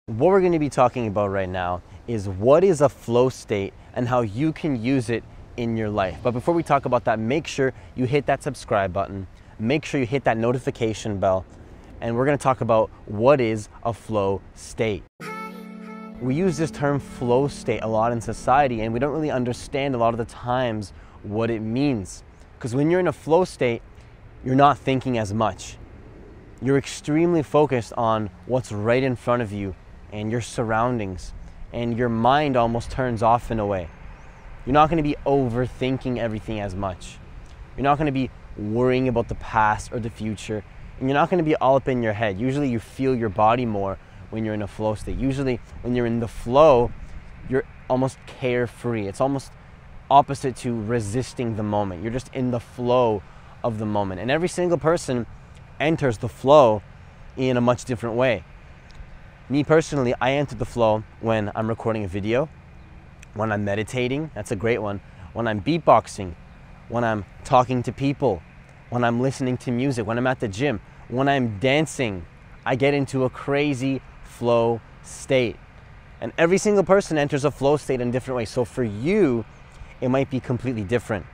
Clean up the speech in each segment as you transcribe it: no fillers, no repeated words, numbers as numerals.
What we're going to be talking about right now is what is a flow state and how you can use it in your life. But before we talk about that, make sure you hit that subscribe button, make sure you hit that notification bell, and we're going to talk about what is a flow state. We use this term flow state a lot in society, and we don't really understand a lot of the times what it means. Because when you're in a flow state, you're not thinking as much. You're extremely focused on what's right in front of you and your surroundings, and your mind almost turns off in a way. You're not going to be overthinking everything as much. You're not going to be worrying about the past or the future, and you're not going to be all up in your head. Usually you feel your body more when you're in a flow state. Usually when you're in the flow, you're almost carefree. It's almost opposite to resisting the moment. You're just in the flow of the moment. And every single person enters the flow in a much different way. Me personally, I enter the flow when I'm recording a video, when I'm meditating, that's a great one, when I'm beatboxing, when I'm talking to people, when I'm listening to music, when I'm at the gym, when I'm dancing. I get into a crazy flow state. And every single person enters a flow state in a different way. So for you, it might be completely different.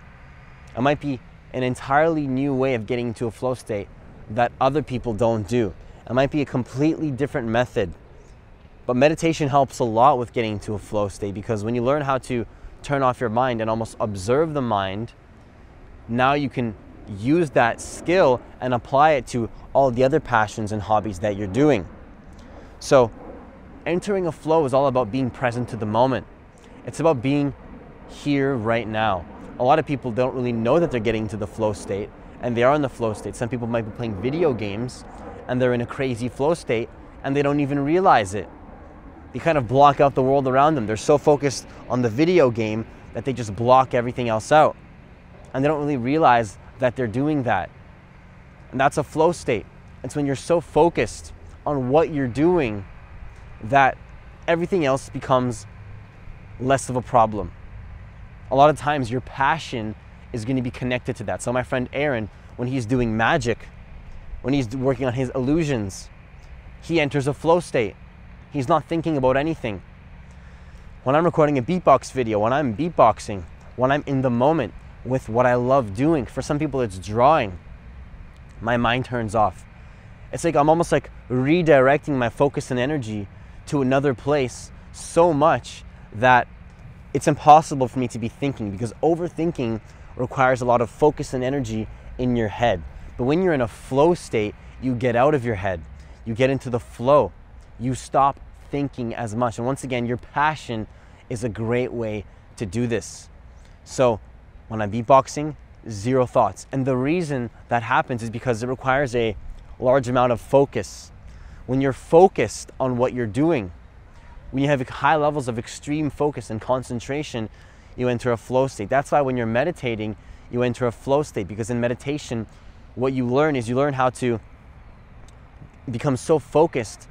It might be an entirely new way of getting into a flow state that other people don't do. It might be a completely different method. But meditation helps a lot with getting into a flow state, because when you learn how to turn off your mind and almost observe the mind, now you can use that skill and apply it to all the other passions and hobbies that you're doing. So entering a flow is all about being present to the moment. It's about being here right now. A lot of people don't really know that they're getting to the flow state, and they are in the flow state. Some people might be playing video games and they're in a crazy flow state and they don't even realize it. They kind of block out the world around them. They're so focused on the video game that they just block everything else out. And they don't really realize that they're doing that. And that's a flow state. It's when you're so focused on what you're doing that everything else becomes less of a problem. A lot of times your passion is going to be connected to that. So my friend Aaron, when he's doing magic, when he's working on his illusions, he enters a flow state. He's not thinking about anything. When I'm recording a beatbox video, when I'm beatboxing, when I'm in the moment with what I love doing, for some people it's drawing, my mind turns off. It's like I'm almost like redirecting my focus and energy to another place so much that it's impossible for me to be thinking, because overthinking requires a lot of focus and energy in your head. But when you're in a flow state, you get out of your head. You get into the flow. You stop thinking as much. And once again, your passion is a great way to do this. So when I'm beatboxing, zero thoughts. And the reason that happens is because it requires a large amount of focus. When you're focused on what you're doing, when you have high levels of extreme focus and concentration, you enter a flow state. That's why when you're meditating, you enter a flow state, because in meditation, what you learn is you learn how to become so focused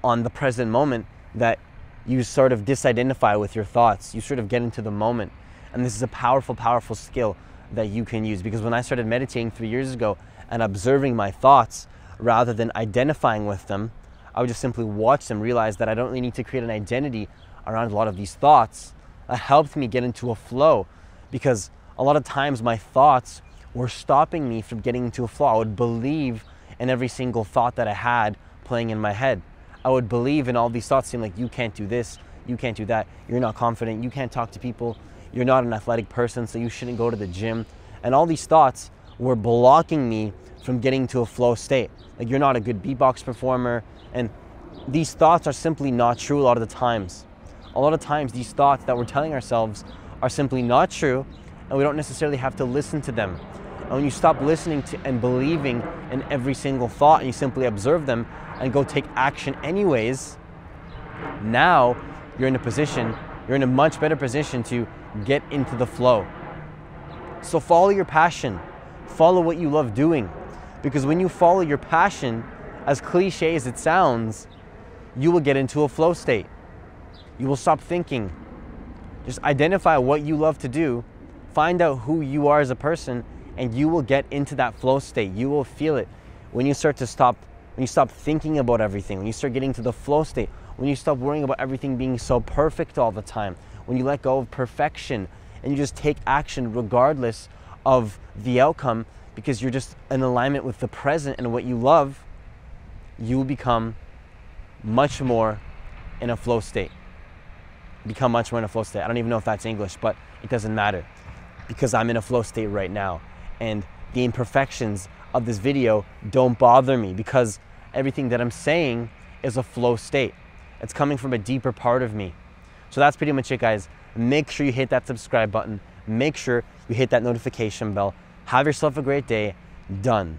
on the present moment that you sort of disidentify with your thoughts. You sort of get into the moment. And this is a powerful, powerful skill that you can use. Because when I started meditating 3 years ago and observing my thoughts rather than identifying with them, I would just simply watch them, realize that I don't really need to create an identity around a lot of these thoughts. That helped me get into a flow, because a lot of times my thoughts were stopping me from getting into a flow. I would believe in every single thought that I had playing in my head. I would believe in all these thoughts saying like, you can't do this, you can't do that, you're not confident, you can't talk to people, you're not an athletic person, so you shouldn't go to the gym. And all these thoughts were blocking me from getting to a flow state. Like, you're not a good beatbox performer. And these thoughts are simply not true a lot of the times. A lot of times these thoughts that we're telling ourselves are simply not true, and we don't necessarily have to listen to them. And when you stop listening to and believing in every single thought, and you simply observe them and go take action anyways, now you're in a much better position to get into the flow. So follow your passion, follow what you love doing, because when you follow your passion, as cliche as it sounds, you will get into a flow state. You will stop thinking. Just identify what you love to do, find out who you are as a person, and you will get into that flow state. You will feel it when you start to stop, when you stop thinking about everything, when you start getting to the flow state. when you stop worrying about everything being so perfect all the time, when you let go of perfection and you just take action regardless of the outcome because you're just in alignment with the present and what you love, you will become much more in a flow state. Become much more in a flow state. I don't even know if that's English, but it doesn't matter because I'm in a flow state right now. And the imperfections of this video don't bother me because everything that I'm saying is a flow state. It's coming from a deeper part of me. So that's pretty much it, guys. Make sure you hit that subscribe button. Make sure you hit that notification bell. Have yourself a great day. Done.